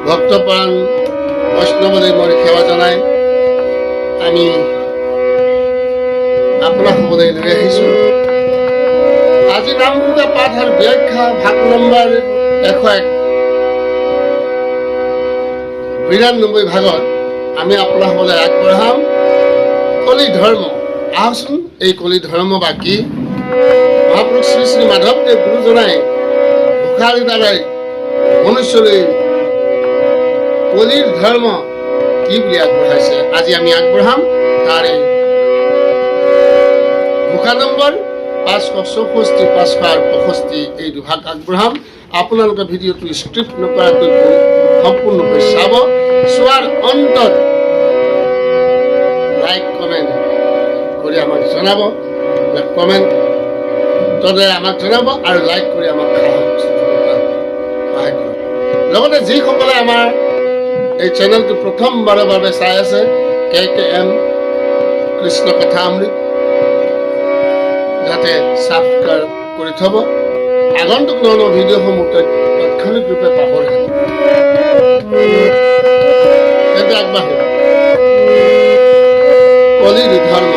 ভক্তপ্ৰাণ বৈষ্ণৱলৈ মই সেৱা জনাই আমি আপোনাৰ হ'বলৈ লৈ আহিছোঁ। আজি নামঘোষা পাঠ আৰু ব্যাখ্যা ভাগ নম্বৰ 192 ভাগত আমি আপোনাৰ হ'বলৈ আগবঢ়াম কলি ধৰ্ম। আহচোন এই কলি ধৰ্ম বা কি? মহাপুৰুষ শ্ৰী শ্ৰী মাধৱদেৱ গুৰুজনাই ঘোষাৰ দ্বাৰাই মনুষ্যলৈ কলিৰ ধৰ্ম কি বুলি আগবঢ়াইছে আজি আমি আগবঢ়াম। তাৰে ঘোষা নম্বৰ 564, 565 এই দুভাগ আগবঢ়াম। আপোনালোকে ভিডিঅ'টো স্ক্ৰিপ্ট নকৰাকৈ সম্পূৰ্ণকৈ চাব। চোৱাৰ অন্তত লাইক কমেণ্ট কৰি আমাক জনাব। কমেণ্ট আমাক জনাব আৰু লাইক কৰি আমাক সহায় কৰিব। লগতে যিসকলে আমাৰ এই চেনেলটো প্ৰথমবাৰৰ বাবে চাই আছে, KKM কৃষ্ণ কথা অমৃত, যাতে ছাবস্ক্ৰাইব কৰি থব। আগন্তুক ন ভিডিঅ'সমূহ তাৎক্ষণিক ৰূপে পাহৰি তেন্তে আগবাঢ়িব। কলিৰ ধৰ্ম।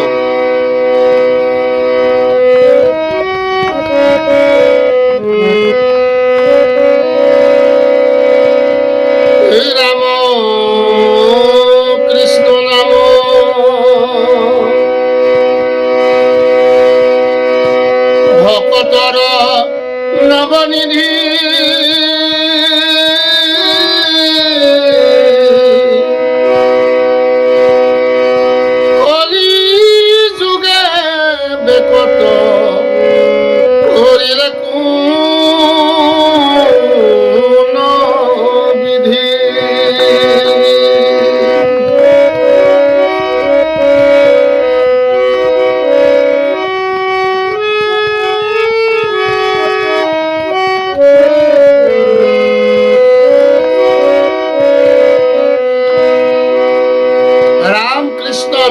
ৰাম কৃষ্ণ নাম ভকতৰ নৱনিধি, কলি যুগে বেকত কৰিলে কোন বিধি।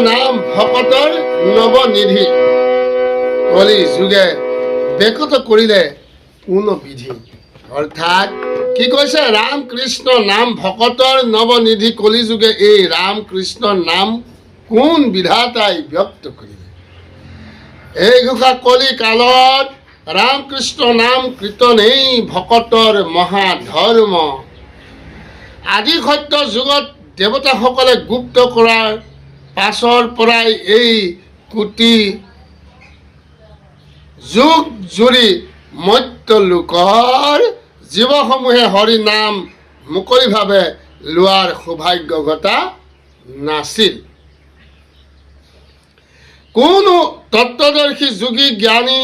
নাম ভকতৰ নৱনিধি, কলি যুগে বেকত কৰিলে কোন বিধি। অৰ্থাৎ কি কৈছে? ৰাম কৃষ্ণ নাম ভকতৰ নৱনিধি, কলি যুগে এই ৰাম কৃষ্ণ নাম কোন বিধাতাই ব্যক্ত কৰিলে। এই ঘোষা কলি কালত ৰাম কৃষ্ণ নাম কীৰ্তনেই ভকতৰ মহাধৰ্ম। আদি সত্য যুগত দেৱতাসকলে গুপ্ত কৰাৰ পাছৰ পৰাই এই কোটি যুগ জুৰি মৰ্ত্য লোকৰ জীৱসমূহে হৰি নাম মুকলিভাৱে লোৱাৰ সৌভাগ্য ঘটা নাছিল। কোনো তত্ত্বদৰ্শী যোগী জ্ঞানী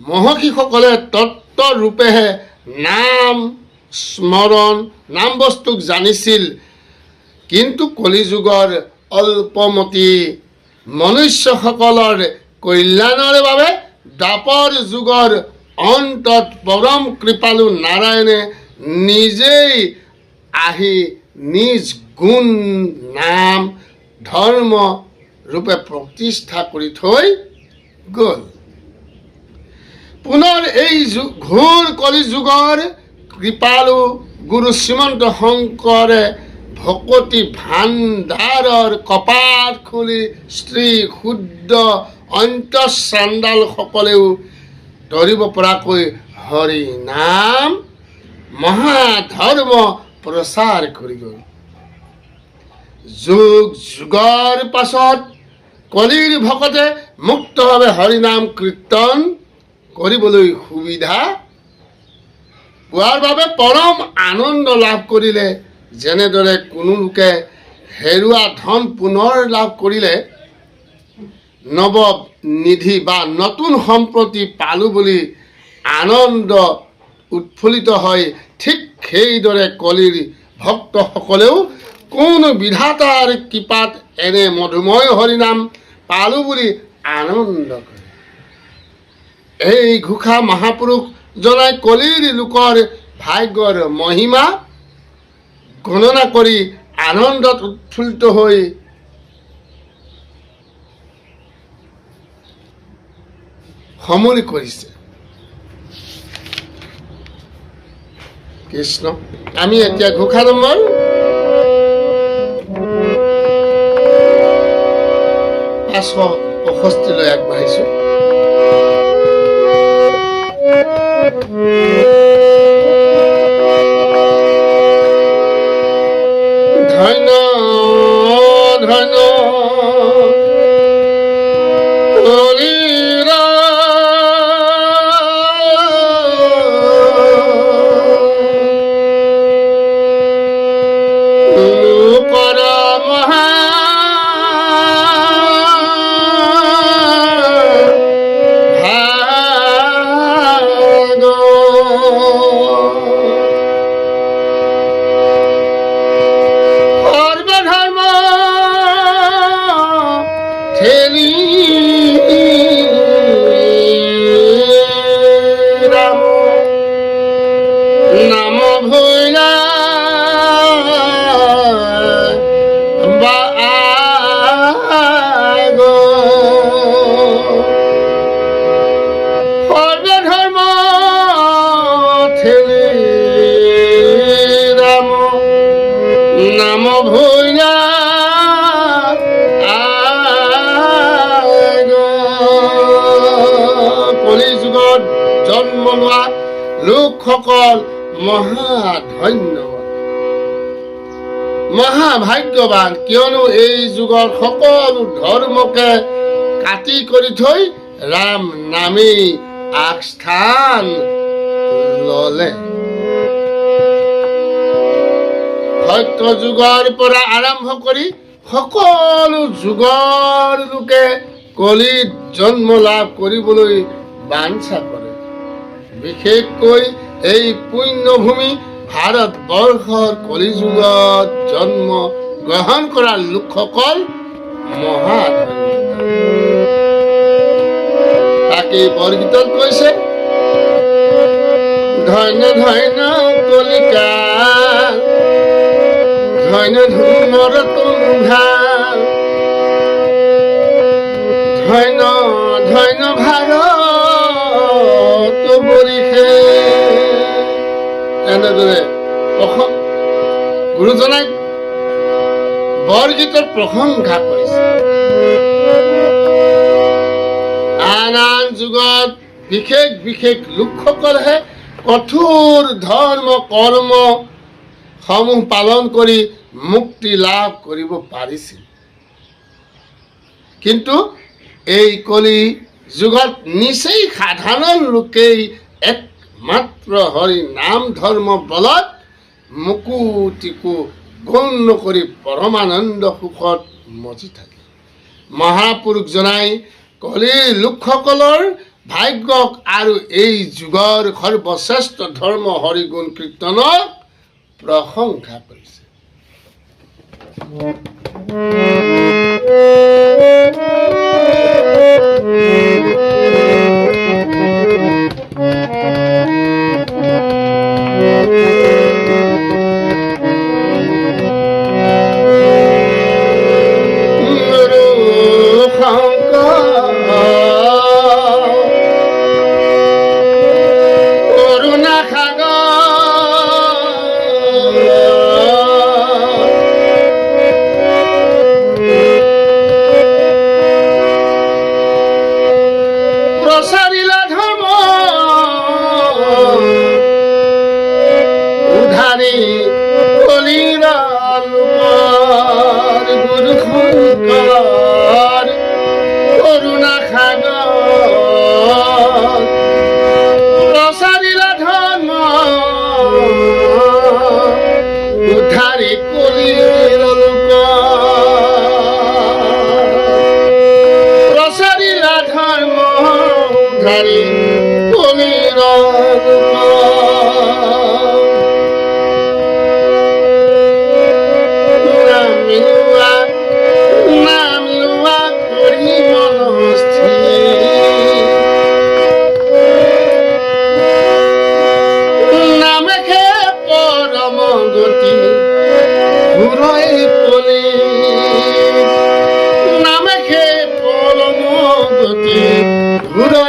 মহৰ্ষিসকলে তত্ত্বৰূপেহে নাম স্মৰণ নাম বস্তুক জানিছিল। কিন্তু কলিযুগৰ অল্পমতি মনুষ্যসকলৰ কল্যাণৰ বাবে দ্বাপৰ যুগৰ অন্তত পৰম কৃপালু নাৰায়ণে নিজেই আহি নিজ গুণ নাম ধৰ্ম ৰূপে প্ৰতিষ্ঠা কৰি থৈ গ'ল। পুনৰ এই ঘোৰ কলি যুগৰ কৃপালু গুৰু শ্ৰীমন্ত শংকৰে ভকতি ভাণ্ডাৰৰ কপাট খুলি স্ত্ৰী শুদ্ধ অন্তঃচাণ্ডালসকলেও ধৰিব পৰাকৈ হৰি নাম মহাধৰ্ম প্ৰচাৰ কৰি গ'ল। যুগ যুগৰ পাছত কলিৰ ভকতে মুক্তভাৱে হৰিনাম কীৰ্তন কৰিবলৈ সুবিধা পোৱাৰ বাবে পৰম আনন্দ লাভ কৰিলে। যেনেদৰে কোনো লোকে হেৰুৱা ধন পুনৰ লাভ কৰিলে নৱনিধি বা নতুন সম্পত্তি পালো বুলি আনন্দ উৎফুল্লিত হয়, ঠিক সেইদৰে কলিৰ ভক্তসকলেও কোন বিধাতাৰ কৃপাত এনে মধুময় হৰিনাম পালো বুলি আনন্দ কৰে। এই ঘোষা মহাপুৰুষ জনাই কলিৰ লোকৰ ভাগ্যৰ মহিমা গণনা কৰি আনন্দত উৎফুল্লিত হৈ সমূলি কৰিছে। কৃষ্ণ। আমি এতিয়া ঘোষা নম্বৰ 565 আগবাঢ়িছোঁ। ধন্য ধন্য জন্ম লোৱা লোকসকল মহাধন্যবান, মহাভাগ্যৱান, কিয়নো এই যুগৰ সকলো ধৰ্মকে কাটি কৰি থৈ ৰাম নামেই আগস্থান ললে। সত্য যুগৰ পৰা আৰম্ভ কৰি সকলো যুগৰ লোকে কলিত জন্ম লাভ কৰিবলৈ বাঞ্ছা কৰে। বিশেষকৈ এই পুণ্যভূমি ভাৰতবৰ্ষৰ কলিযুগত জন্ম গ্ৰহণ কৰা লোকসকল মহাধন্য। তাকে বৰগীতত কৈছে, ধন্য ধন্য কলিকাল, ধন্য ধুমৰ তুমধাল, ধন্য ধন্য ভাৰত বৰিষে। এনেদৰে গুৰুজনাই বৰগীতৰ প্ৰশংসা কৰিছে। আন আন যুগত বিশেষ বিশেষ লোকসকলেহে কঠোৰ ধৰ্ম কৰ্ম সমূহ পালন কৰি মুক্তি লাভ কৰিব পাৰিছিল, কিন্তু এই কলি যুগত নিচেই সাধাৰণ লোকেই একমাত্ৰ হৰি নাম ধৰ্ম বলত মুকু টিকু গণ্য কৰি পৰমানন্দ সুখত মজি থাকে। মহাপুৰুষজনাই কলিৰ লোকসকলৰ ভাগ্যক আৰু এই যুগৰ সৰ্বশ্ৰেষ্ঠ ধৰ্ম হৰিগুণ কীৰ্তনক প্ৰশংসা কৰিছে। Hooray!